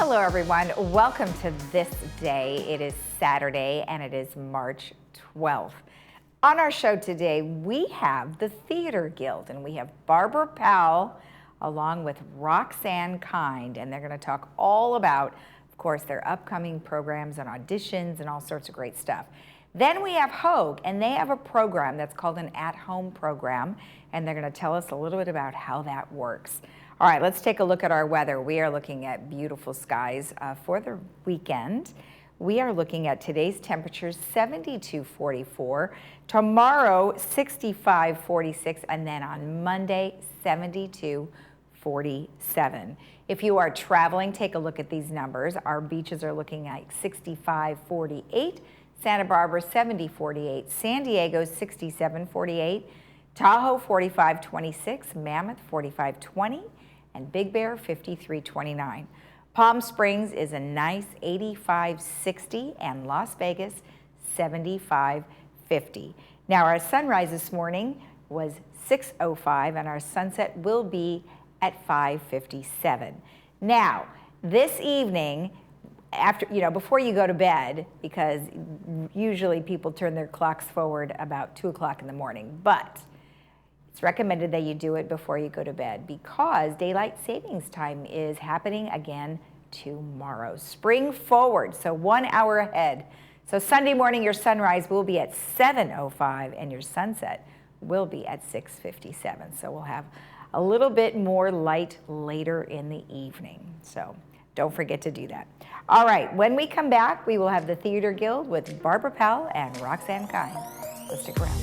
Hello everyone, welcome to This Day. It is Saturday and it is March 12th. On our show today, we have the Theater Guild and we have Barbara Powell along with Roxanne Kind, and they're going to talk all about, of course, their upcoming programs and auditions and all sorts of great stuff. Then we have Hogue, and they have a program that's called an at-home program, and they're going to tell us a little bit about how that works. All right, let's take a look at our weather. We are looking at beautiful skies for the weekend. We are looking at today's temperatures 72-44, tomorrow 65-46, and then on Monday 72-47. If you are traveling, take a look at these numbers. Our beaches are looking at 65-48, Santa Barbara 70-48, San Diego 67-48, Tahoe 45-26, Mammoth 45-20, and Big Bear 53-29. Palm Springs is a nice 85-60, and Las Vegas 75-50. Now our sunrise this morning was 6:05, and our sunset will be at 5:57. Now this evening, after, before you go to bed, because usually people turn their clocks forward about 2 o'clock in the morning, but it's recommended that you do it before you go to bed because daylight savings time is happening again tomorrow. Spring forward, so 1 hour ahead. So Sunday morning, your sunrise will be at 7:05 and your sunset will be at 6:57. So we'll have a little bit more light later in the evening. So don't forget to do that. All right, when we come back, we will have the Theater Guild with Barbara Powell and Roxanne Kind. So stick around.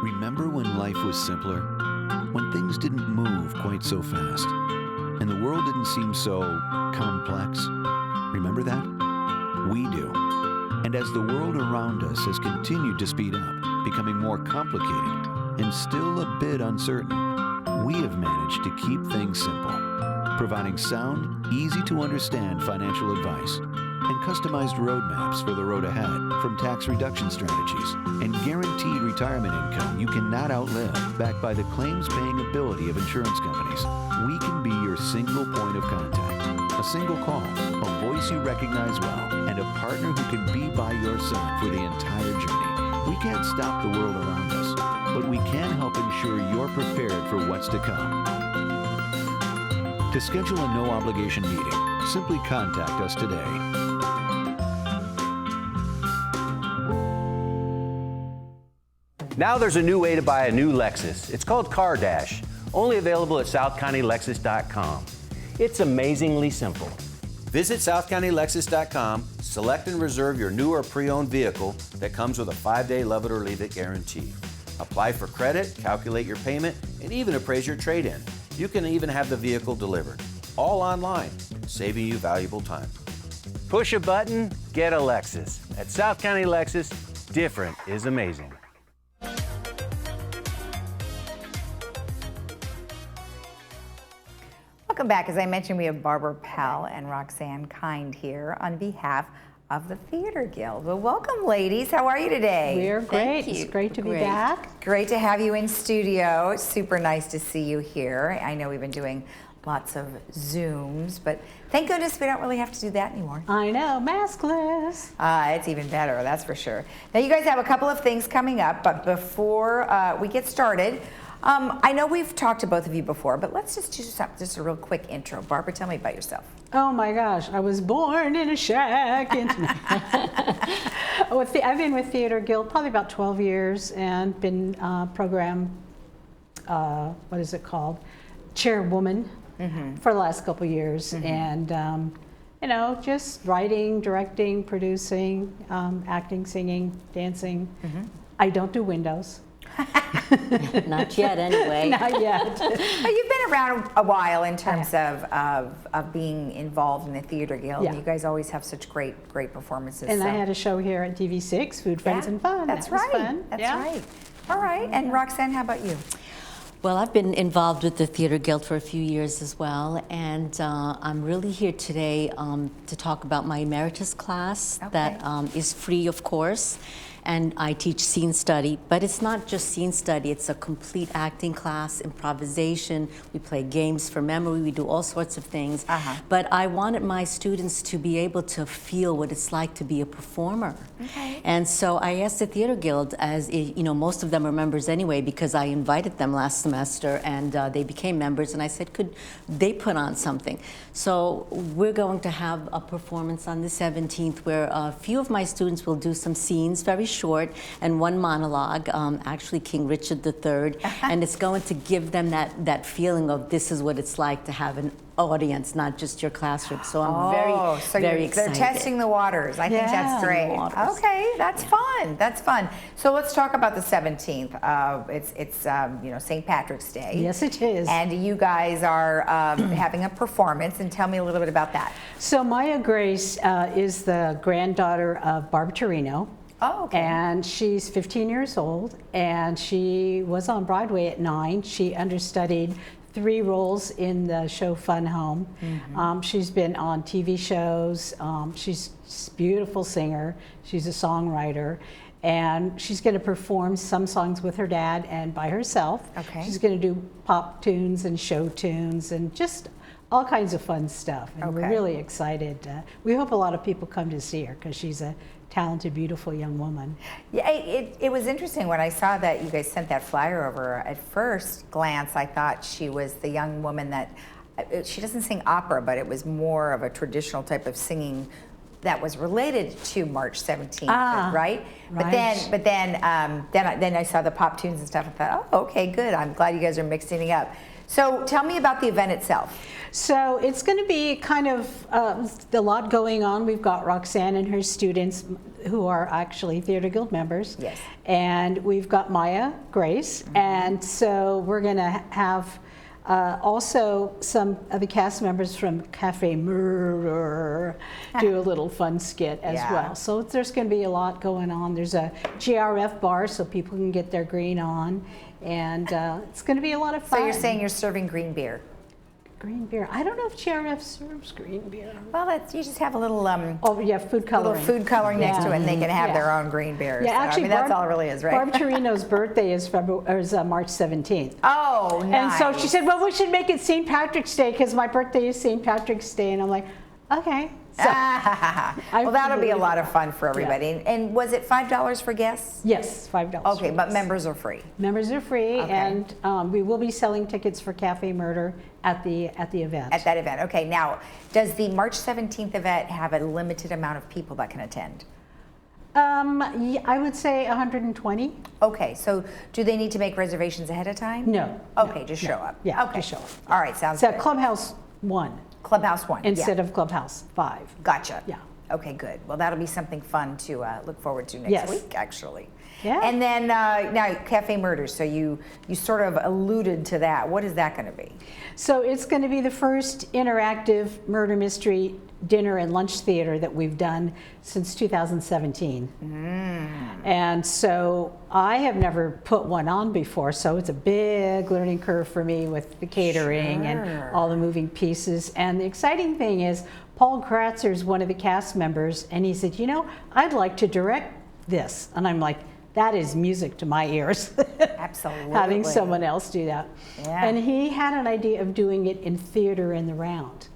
Remember when life was simpler? When things didn't move quite so fast? And the world didn't seem so complex? Remember that? We do. And as the world around us has continued to speed up, becoming more complicated and still a bit uncertain, we have managed to keep things simple, providing sound, easy to understand financial advice and customized roadmaps for the road ahead, from tax reduction strategies and guaranteed retirement income you cannot outlive, backed by the claims-paying ability of insurance companies. We can be your single point of contact, a single call, a voice you recognize well, and a partner who can be by your side for the entire journey. We can't stop the world around us, but we can help ensure you're prepared for what's to come. To schedule a no-obligation meeting, simply contact us today. Now there's a new way to buy a new Lexus. It's called Car Dash, only available at SouthCountyLexus.com. It's amazingly simple. Visit SouthCountyLexus.com, select and reserve your new or pre-owned vehicle that comes with a 5-day love it or leave it guarantee. Apply for credit, calculate your payment, and even appraise your trade-in. You can even have the vehicle delivered, all online, saving you valuable time. Push a button, get a Lexus. At South County Lexus, different is amazing. Welcome back. As I mentioned, we have Barbara Powell and Roxanne Kind here on behalf of the Theater Guild. Well, welcome, ladies. How are you today? We're great. It's great to be back. Great to have you in studio. It's super nice to see you here. I know we've been doing lots of Zooms, but thank goodness we don't really have to do that anymore. I know, maskless. It's even better, that's for sure. Now, you guys have a couple of things coming up, but before we get started, I know we've talked to both of you before, but let's just do just a real quick intro. Barbara, tell me about yourself. Oh my gosh, I was born in a shack. I've been with Theater Guild probably about 12 years and been program, what is it called? Chairwoman for the last couple of years. And, just writing, directing, producing, acting, singing, dancing. I don't do windows. Not yet, anyway. Not yet. You've been around a while in terms of being involved in the Theater Guild. Yeah. You guys always have such great performances. And I had a show here at TV6, Food, Friends, and Fun. That's right. That's right. All right. And Roxanne, how about you? Well, I've been involved with the Theater Guild for a few years as well, and I'm really here today to talk about my emeritus class that is free, of course, and I teach scene study, but it's not just scene study, it's a complete acting class, improvisation, we play games for memory, we do all sorts of things, but I wanted my students to be able to feel what it's like to be a performer. And so I asked the Theater Guild, as you know, most of them are members anyway, because I invited them last semester and they became members, and I said, could they put on something? So we're going to have a performance on the 17th where a few of my students will do some scenes, very short, and one monologue, actually King Richard III, and it's going to give them that feeling of this is what it's like to have an audience, not just your classroom. So I'm very excited. They're testing the waters. I think that's great. Okay, that's fun. That's fun. So let's talk about the 17th. It's you know, St. Patrick's Day. Yes, it is. And you guys are having a performance, and tell me a little bit about that. So Maya Grace is the granddaughter of Barbara Torino. Oh, okay. And she's 15 years old, and she was on Broadway at 9. She understudied 3 roles in the show Fun Home. She's been on TV shows. She's a beautiful singer. She's a songwriter. And she's going to perform some songs with her dad and by herself. Okay. She's going to do pop tunes and show tunes and just all kinds of fun stuff. And we're really excited. We hope a lot of people come to see her because she's a talented, beautiful young woman. Yeah, it was interesting when I saw that you guys sent that flyer over. At first glance, I thought she was the young woman that, she doesn't sing opera, but it was more of a traditional type of singing that was related to March 17th, right? But then I saw the pop tunes and stuff and thought, oh, okay, good. I'm glad you guys are mixing it up. So tell me about the event itself. So it's going to be kind of a lot going on. We've got Roxanne and her students who are actually Theater Guild members. Yes. And we've got Maya Grace. And so we're going to have also some of the cast members from Cafe Murder do a little fun skit as well. So there's going to be a lot going on. There's a GRF bar so people can get their green on. And it's going to be a lot of fun. So you're saying you're serving green beer? Green beer. I don't know if GRF serves green beer. Well, you just have a little food coloring. Little food coloring next to it, and they can have their own green beer. Yeah, so, actually, I mean, that's all it really is, right? Barb Torino's birthday is March 17th. Oh, nice. And so she said, well, we should make it St. Patrick's Day because my birthday is St. Patrick's Day. And I'm like, okay. So, well, that'll be a lot of fun for everybody. Yeah. And was it $5 for guests? Yes, $5. Okay, but members are free. Members are free, and we will be selling tickets for Cafe Murder at the event. At that event. Okay, now, does the March 17th event have a limited amount of people that can attend? I would say 120. Okay, so do they need to make reservations ahead of time? No. Okay, just show up. Yeah, okay. just show up. All right, sounds So good. Clubhouse 1. Clubhouse 1. Instead of Clubhouse 5. Gotcha. Yeah. Okay, good. Well, that'll be something fun to look forward to next week, actually. Yeah. And then now Cafe Murder. So you sort of alluded to that. What is that going to be? So it's going to be the first interactive murder mystery dinner and lunch theater that we've done since 2017. And so I have never put one on before, so it's a big learning curve for me with the catering and all the moving pieces. And the exciting thing is Paul Kratzer is one of the cast members, and he said, you know, I'd like to direct this. And I'm like, that is music to my ears. Absolutely. Having someone else do that. Yeah. And he had an idea of doing it in Theater in the Round.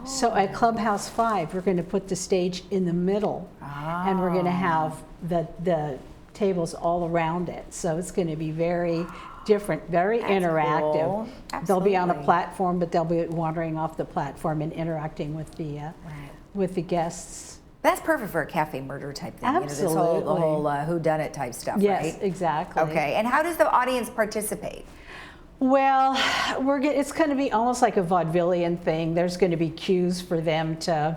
So at Clubhouse 5, we're going to put the stage in the middle, and we're going to have the tables all around it. So it's going to be very different, very interactive. Cool. They'll be on a platform, but they'll be wandering off the platform and interacting with the guests. That's perfect for a Cafe Murder type thing. Absolutely. You know, this whole whodunit type stuff, yes, right? Yes, exactly. Okay, and how does the audience participate? Well, it's going to be almost like a vaudevillian thing. There's going to be cues for them to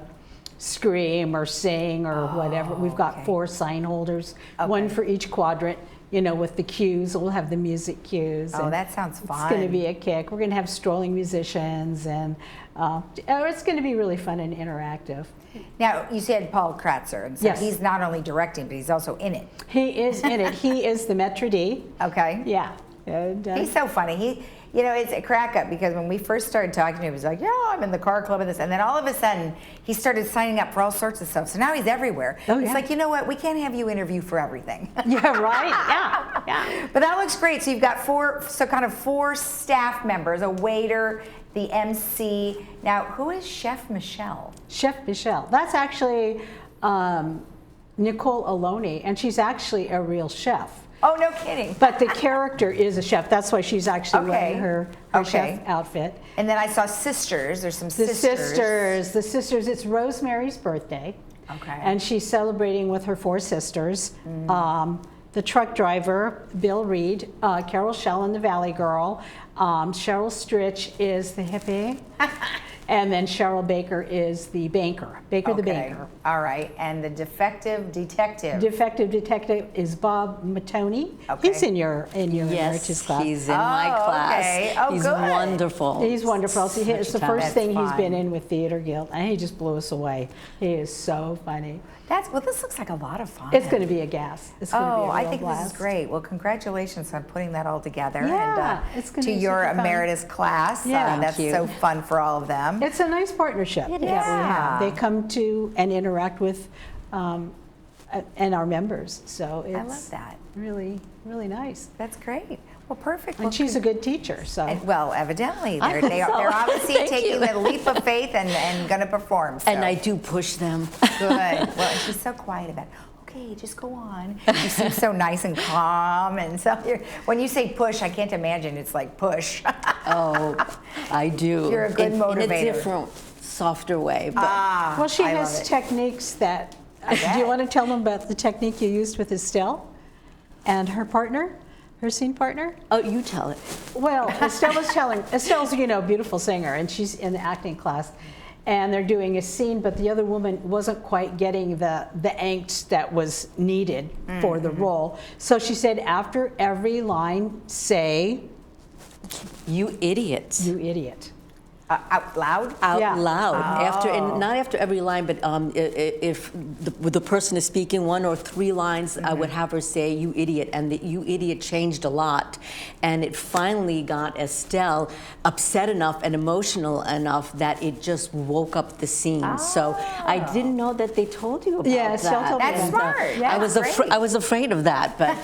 scream or sing or whatever. We've got 4 sign holders, one for each quadrant, you know, with the cues. We'll have the music cues. Oh, that sounds fun. It's going to be a kick. We're going to have strolling musicians, and it's going to be really fun and interactive. Now, you said Paul Kratzer, and so he's not only directing, but he's also in it. He is in it. He is the maître d'. Okay. Yeah. And, He's so funny. It's a crack up because when we first started talking to him, he was like, yeah, I'm in the car club and this. And then all of a sudden, he started signing up for all sorts of stuff. So now he's everywhere. Oh, It's yeah. like, you know what? We can't have you interview for everything. yeah, right? Yeah. But that looks great. So you've got four staff members, a waiter, the MC. Now, who is Chef Michelle? Chef Michelle. That's actually Nicole Aloni, and she's actually a real chef. Oh, no kidding. But the character is a chef. That's why she's actually wearing her Okay. chef outfit. And then I saw sisters. There's some The sisters. sisters, it's Rosemary's birthday. Okay. And she's celebrating with her 4 sisters. The truck driver, Bill Reed, Carol Shellen, the Valley Girl, Cheryl Stritch is the hippie, and then Cheryl Baker is the banker, the banker. All right. And the defective detective. Defective detective is Bob Matoni. Okay. He's in your emeritus Yes, class. he's in my class. okay. Oh, he's good. wonderful. He's wonderful. See, it's the Such a first thing talent. he's been in with Theater Guild, and he just blew us away. He is so funny. This looks like a lot of fun. It's going to be a gas. It's going to be a real I think blast. this is great. Well, congratulations on putting that all together. Yeah, and it's gonna to be your super fun. emeritus class. Yeah. That's Thank you. so fun for all of them. It's a nice partnership that we Yeah. have. They come to and interact with and our members. So it's I love that. really, really nice. That's great. Well, perfect. And Well, she's a good teacher. So well, evidently, I they're, think so. they're obviously Thank taking you. the leap of faith and going to perform. So. And I do push them. Good. Well, and she's so quiet about it. Okay, just go on. You seem so nice and calm, and so when you say push, I can't imagine it's like push. Oh, I do. You're a good in motivator. a different, softer way. But well, she I has love it. techniques that. Do bet. you want to tell them about the technique you used with Estelle and her partner, her scene partner? oh, you tell it. Well, Estelle's, a beautiful singer, and she's in the acting class, and they're doing a scene, but the other woman wasn't quite getting the angst that was needed for the role. So she said, after every line, say, You idiot. "You idiot." Out loud? Out Yeah. loud, and not after every line, but if the person is speaking 1 or 3 lines, I would have her say "you idiot," and the "you idiot" changed a lot, and it finally got Estelle upset enough and emotional enough that it just woke up the scene. So I didn't know that they told you about Yeah, Estelle that. told me That's that. smart. Yeah, I was great. I was afraid of that, but.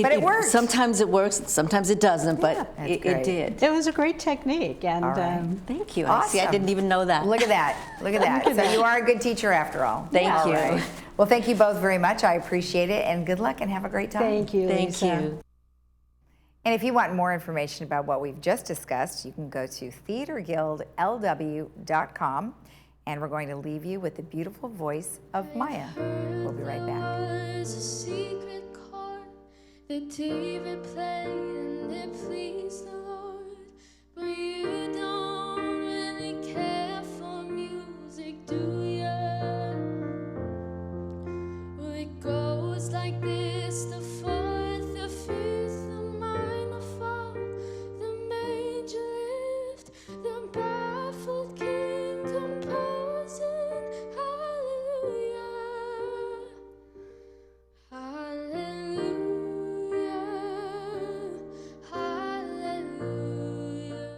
But it worked. Sometimes it works, sometimes it doesn't, but That's it great. did. It was a great technique, and right. Thank you. Awesome. See, I didn't even know that. Look at that. Look at that. So you are a good teacher after all. Thank All you. right. Well, thank you both very much. I appreciate it, and good luck and have a great time. thank you, Thank Lisa. you. And if you want more information about what we've just discussed, you can go to theaterguildlw.com, and we're going to leave you with the beautiful voice of Maya. We'll be right back. Was a secret chord that David played and it pleased the Lord. But you don't really care for music, do ya? Well, it goes like this: the fourth, the fifth, the minor fall, the major lift, the baffled king composing. Hallelujah. Hallelujah, hallelujah.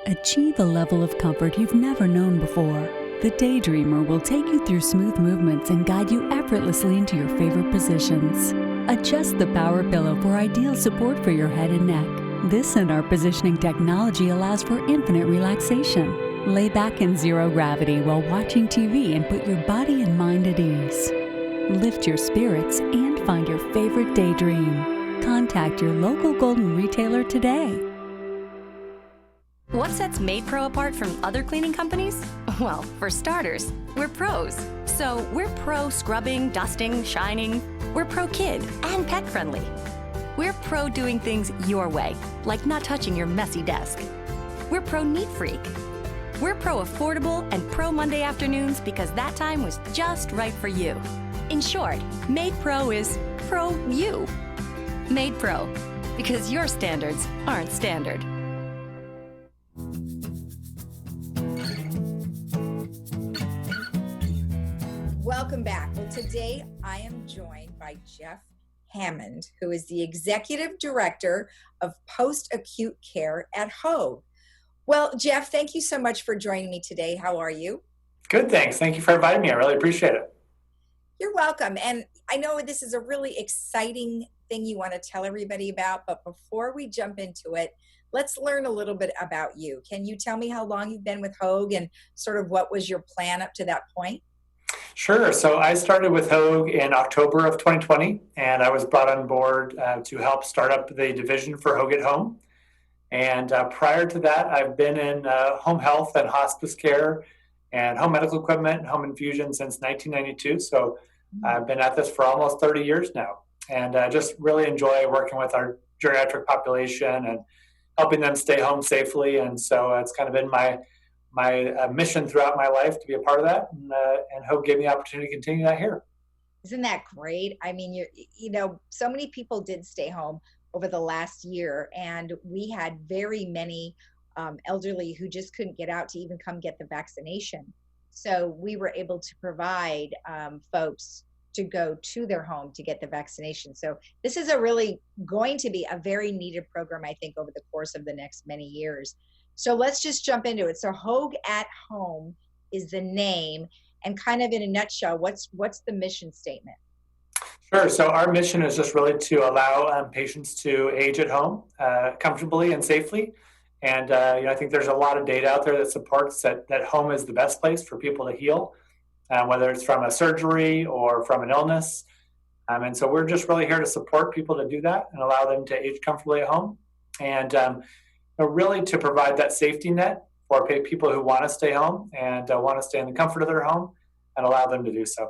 Achieve a level of comfort you've never known before. The Daydreamer will take you through smooth movements and guide you effortlessly into your favorite positions. Adjust the power pillow for ideal support for your head and neck. This and our positioning technology allows for infinite relaxation. Lay back in zero gravity while watching TV and put your body and mind at ease. Lift your spirits and find your favorite daydream. Contact your local Golden retailer today. What sets Made Pro apart from other cleaning companies? Well, for starters, we're pros. So we're pro scrubbing, dusting, shining. We're pro kid and pet friendly. We're pro doing things your way, like not touching your messy desk. We're pro neat freak. We're pro affordable and pro Monday afternoons because that time was just right for you. In short, Made Pro is pro you. Made Pro, because your standards aren't standard. Welcome back. Well, today I am joined by Jeff Hammond, who is the Executive Director of Post-Acute Care at Hogue. Well, Jeff, thank you so much for joining me today. How are you? Good, thanks. Thank you for inviting me. I really appreciate it. You're welcome. And I know this is a really exciting thing you want to tell everybody about, but before we jump into it, let's learn a little bit about you. Can you tell me how long you've been with Hogue and sort of what was your plan up to that point? Sure. So I started with Hogue in October of 2020, and I was brought on board to help start up the division for Hogue at Home. And prior to that, I've been in home health and hospice care and home medical equipment and home infusion since 1992. So I've been at this for almost 30 years now. And I just really enjoy working with our geriatric population and helping them stay home safely. And so it's kind of been my mission throughout my life to be a part of that. And Hogue gave me the opportunity to continue that here. Isn't that great? I mean, you know, so many people did stay home over the last year, and we had very many elderly who just couldn't get out to even come get the vaccination. So we were able to provide folks to go to their home to get the vaccination. So this is going to be a very needed program, I think, over the course of the next many years. So let's just jump into it. So Hogue at Home is the name, and kind of in a nutshell, what's the mission statement? Sure. So our mission is just really to allow patients to age at home comfortably and safely. And I think there's a lot of data out there that supports that home is the best place for people to heal, whether it's from a surgery or from an illness. And so we're just really here to support people to do that and allow them to age comfortably at home. And really to provide that safety net for people who want to stay home and want to stay in the comfort of their home and allow them to do so.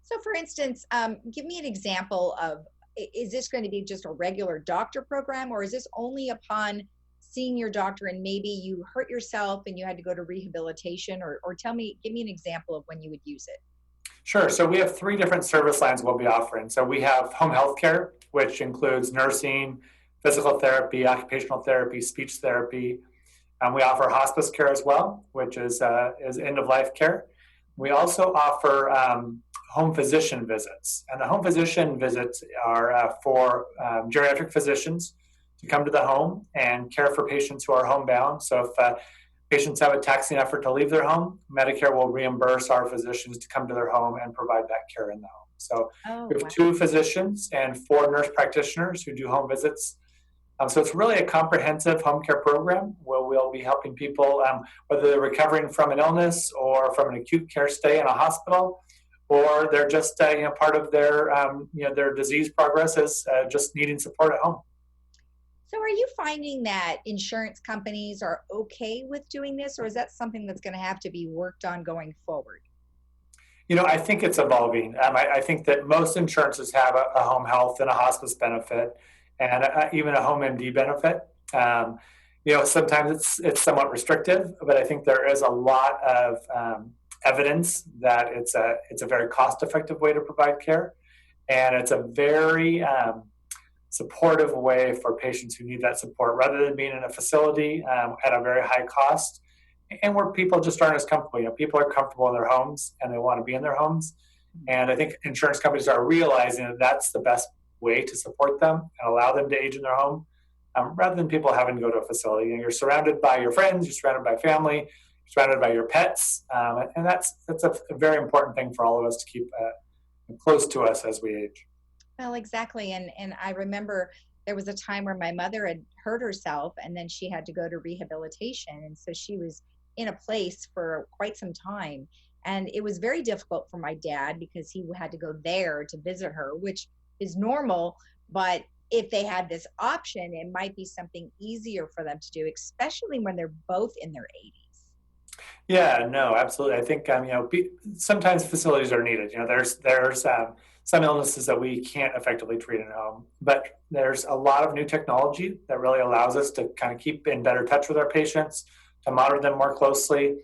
So for instance, give me an example of, is this going to be just a regular doctor program, or is this only upon seeing your doctor and maybe you hurt yourself and you had to go to rehabilitation, or give me an example of when you would use it? Sure. So we have 3 different service lines we'll be offering. So we have home health care, which includes nursing, physical therapy, occupational therapy, speech therapy. We offer hospice care as well, which is end-of-life care. We also offer home physician visits. And the home physician visits are for geriatric physicians to come to the home and care for patients who are homebound. So if patients have a taxing effort to leave their home, Medicare will reimburse our physicians to come to their home and provide that care in the home. So we have 2 physicians and 4 nurse practitioners who do home visits. So it's really a comprehensive home care program where we'll be helping people, whether they're recovering from an illness or from an acute care stay in a hospital, or they're just part of their disease progress is just needing support at home. So are you finding that insurance companies are okay with doing this, or is that something that's going to have to be worked on going forward? I think it's evolving. I think that most insurances have a home health and a hospice benefit, and even a home MD benefit. Sometimes it's somewhat restrictive, but I think there is a lot of evidence that it's a very cost-effective way to provide care, and it's a very supportive way for patients who need that support, rather than being in a facility at a very high cost, and where people just aren't as comfortable. People are comfortable in their homes and they want to be in their homes, and I think insurance companies are realizing that that's the best way to support them and allow them to age in their home, rather than people having to go to a facility. You're surrounded by your friends, you're surrounded by family, you're surrounded by your pets, and that's a very important thing for all of us to keep close to us as we age. Well, exactly. And I remember there was a time where my mother had hurt herself and then she had to go to rehabilitation. And so she was in a place for quite some time. And it was very difficult for my dad because he had to go there to visit her, which is normal. But if they had this option, it might be something easier for them to do, especially when they're both in their 80s. Yeah, no, absolutely. I think, sometimes facilities are needed. There's some illnesses that we can't effectively treat at home, but there's a lot of new technology that really allows us to kind of keep in better touch with our patients, to monitor them more closely.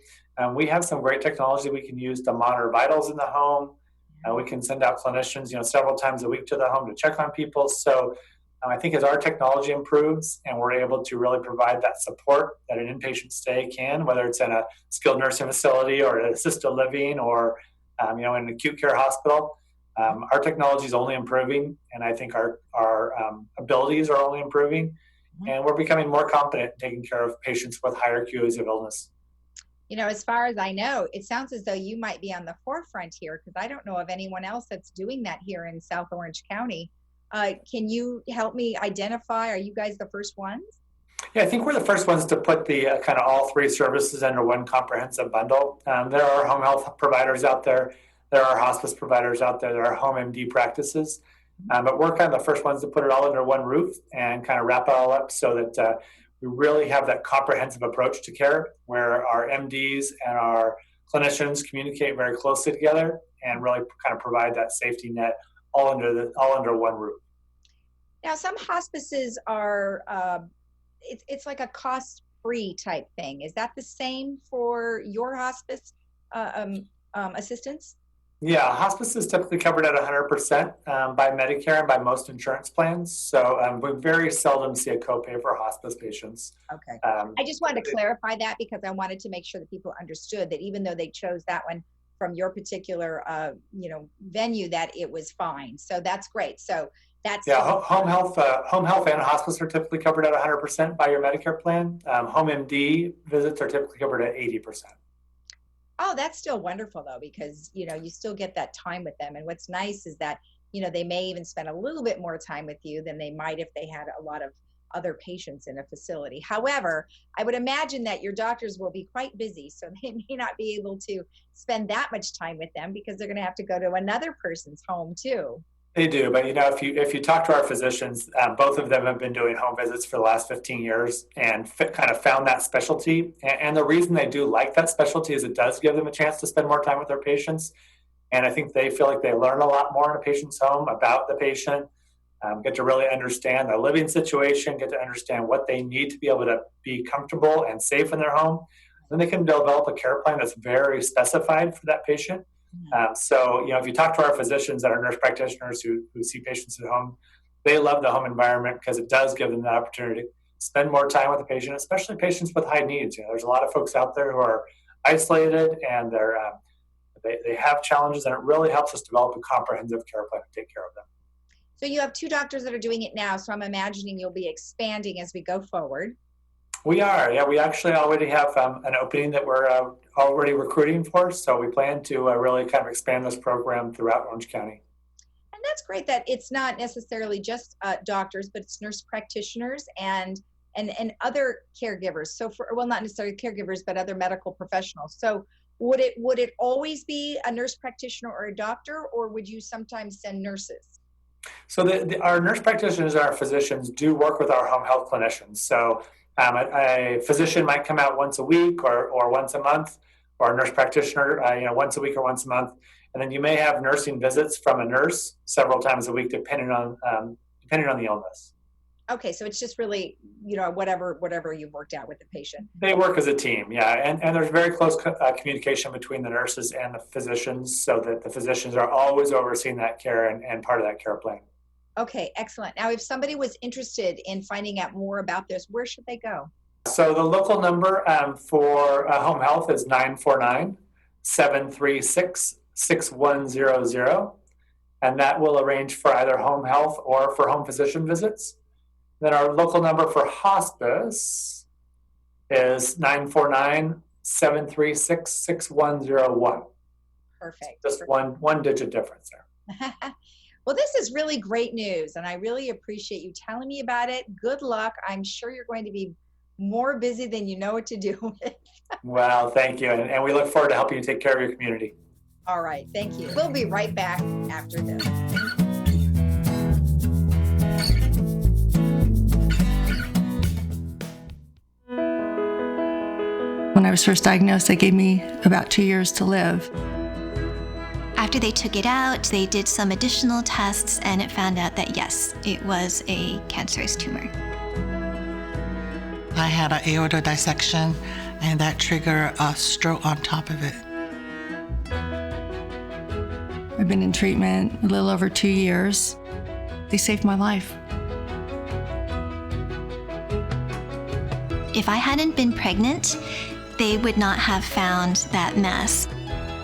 We have some great technology we can use to monitor vitals in the home. We can send out clinicians, several times a week to the home to check on people. So I think as our technology improves and we're able to really provide that support that an inpatient stay can, whether it's in a skilled nursing facility or an assisted living or, in an acute care hospital, Our technology is only improving, and I think our abilities are only improving, and we're becoming more competent in taking care of patients with higher acuities of illness. You know, as far as I know, it sounds as though you might be on the forefront here, because I don't know of anyone else that's doing that here in South Orange County. Can you help me identify, are you guys the first ones? Yeah, I think we're the first ones to put the kind of all three services under one comprehensive bundle. There are home health providers out there. There are hospice providers out there. There are home MD practices. But we're kind of the first ones to put it all under one roof and kind of wrap it all up so that we really have that comprehensive approach to care where our MDs and our clinicians communicate very closely together and really kind of provide that safety net all under one roof. Now, some hospices are, it's like a cost-free type thing. Is that the same for your hospice assistance? Yeah, hospice is typically covered at 100% by Medicare and by most insurance plans. So we very seldom see a copay for hospice patients. Okay. I just wanted to clarify that because I wanted to make sure that people understood that even though they chose that one from your particular, venue, that it was fine. So that's great. So that's home health and hospice are typically covered at 100% by your Medicare plan. Home MD visits are typically covered at 80%. Oh, that's still wonderful though, because, you still get that time with them. And what's nice is that, they may even spend a little bit more time with you than they might if they had a lot of other patients in a facility. However, I would imagine that your doctors will be quite busy, so they may not be able to spend that much time with them because they're going to have to go to another person's home too. They do, but if you talk to our physicians, both of them have been doing home visits for the last 15 years and kind of found that specialty. And the reason they do like that specialty is it does give them a chance to spend more time with their patients. And I think they feel like they learn a lot more in a patient's home about the patient, get to really understand their living situation, get to understand what they need to be able to be comfortable and safe in their home. Then they can develop a care plan that's very specified for that patient. So, if you talk to our physicians that are nurse practitioners who see patients at home, they love the home environment because it does give them the opportunity to spend more time with the patient, especially patients with high needs. There's a lot of folks out there who are isolated and they have challenges, and it really helps us develop a comprehensive care plan to take care of them. So you have 2 doctors that are doing it now, so I'm imagining you'll be expanding as we go forward. We are, yeah. We actually already have an opening that we're already recruiting for, so we plan to really kind of expand this program throughout Orange County. And that's great that it's not necessarily just doctors, but it's nurse practitioners and other caregivers. So not necessarily caregivers, but other medical professionals. So would it always be a nurse practitioner or a doctor, or would you sometimes send nurses? So our nurse practitioners and our physicians do work with our home health clinicians. So a physician might come out once a week or once a month, or a nurse practitioner, once a week or once a month. And then you may have nursing visits from a nurse several times a week, depending on the illness. Okay, so it's just really, whatever you've worked out with the patient. They work as a team, yeah. And there's very close communication between the nurses and the physicians, so that the physicians are always overseeing that care and part of that care plan. Okay, excellent. Now, if somebody was interested in finding out more about this, where should they go? So the local number for home health is 949-736-6100, and that will arrange for either home health or for home physician visits. Then our local number for hospice is 949-736-6101. Perfect. Just one digit difference there. Well, this is really great news, and I really appreciate you telling me about it. Good luck. I'm sure you're going to be more busy than you know what to do with. Well, thank you, and we look forward to helping you take care of your community. All right, thank you. We'll be right back after this. When I was first diagnosed, they gave me about 2 years to live. After they took it out, they did some additional tests, and it found out that yes, it was a cancerous tumor. I had an aorta dissection, and that triggered a stroke on top of it. I've been in treatment a little over 2 years. They saved my life. If I hadn't been pregnant, they would not have found that mass.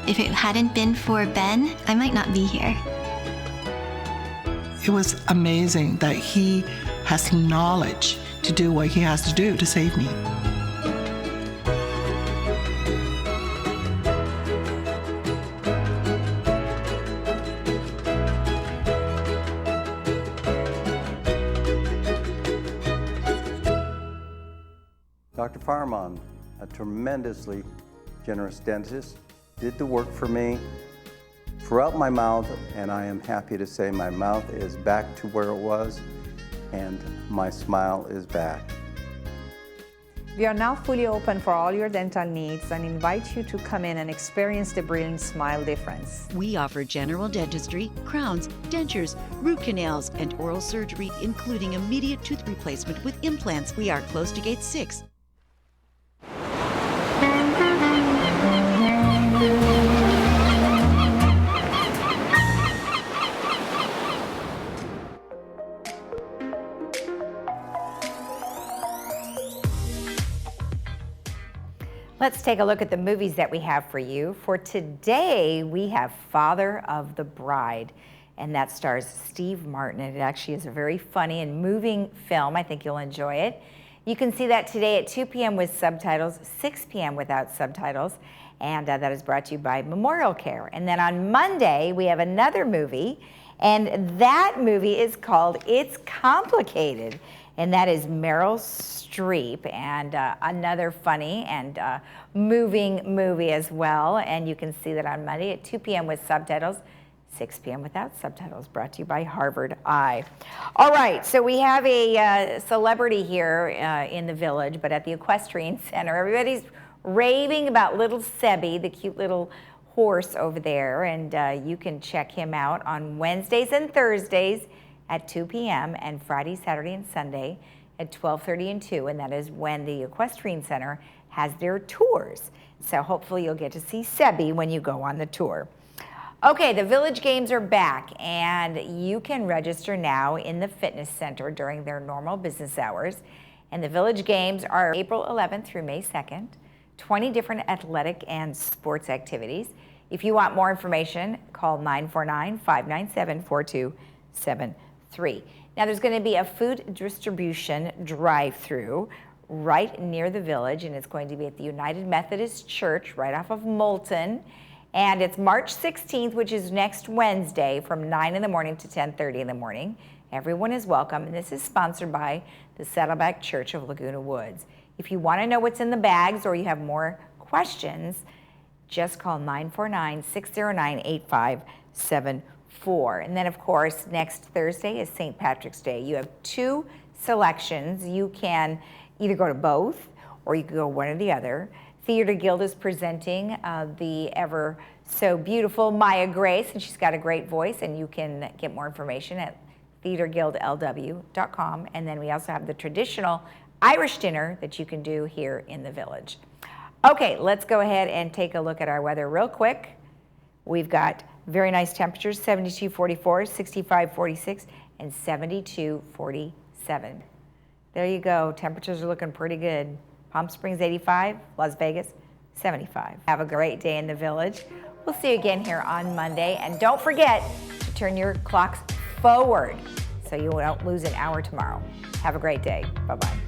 If it hadn't been for Ben, I might not be here. It was amazing that he has knowledge to do what he has to do to save me. Dr. Farman, a tremendously generous dentist, did the work for me throughout my mouth, and I am happy to say my mouth is back to where it was, and my smile is back. We are now fully open for all your dental needs and invite you to come in and experience the brilliant smile difference. We offer general dentistry, crowns, dentures, root canals, and oral surgery, including immediate tooth replacement with implants. We are close to Gate 6. Let's take a look at the movies that we have for you. For today, we have Father of the Bride, and that stars Steve Martin. It actually is a very funny and moving film. I think you'll enjoy it. You can see that today at 2 p.m. with subtitles, 6 p.m. without subtitles, and that is brought to you by Memorial Care. And then on Monday, we have another movie, and that movie is called It's Complicated, and that is Meryl Streep, and another funny and moving movie as well. And you can see that on Monday at 2 p.m. with subtitles, 6 p.m. without subtitles, brought to you by Harvard Eye. All right, so we have a celebrity here in the village, but at the Equestrian Center. Everybody's raving about little Sebby, the cute little horse over there, and you can check him out on Wednesdays and Thursdays at 2 p.m. and Friday, Saturday, and Sunday at 12:30 and 2, and that is when the Equestrian Center has their tours. So hopefully you'll get to see Sebby when you go on the tour. Okay, the Village Games are back, and you can register now in the fitness center during their normal business hours. And the Village Games are April 11th through May 2nd, 20 different athletic and sports activities. If you want more information, call 949-597-4273. Now there's going to be a food distribution drive-through right near the village, and it's going to be at the United Methodist Church right off of Moulton. And it's March 16th, which is next Wednesday, from 9 in the morning to 10:30 in the morning. Everyone is welcome, and this is sponsored by the Saddleback Church of Laguna Woods. If you want to know what's in the bags or you have more questions, just call 949-609-8574. And then, of course, next Thursday is St. Patrick's Day. You have two selections. You can either go to both or you can go one or the other. Theater Guild is presenting the ever so beautiful Maya Grace, and she's got a great voice, and you can get more information at theaterguildlw.com. And then we also have the traditional Irish dinner that you can do here in the village. Okay, let's go ahead and take a look at our weather real quick. We've got very nice temperatures, 72-44, 65-46, and 72-47. There you go. Temperatures are looking pretty good. Palm Springs 85, Las Vegas 75. Have a great day in the village. We'll see you again here on Monday. And don't forget to turn your clocks forward so you won't lose an hour tomorrow. Have a great day. Bye-bye.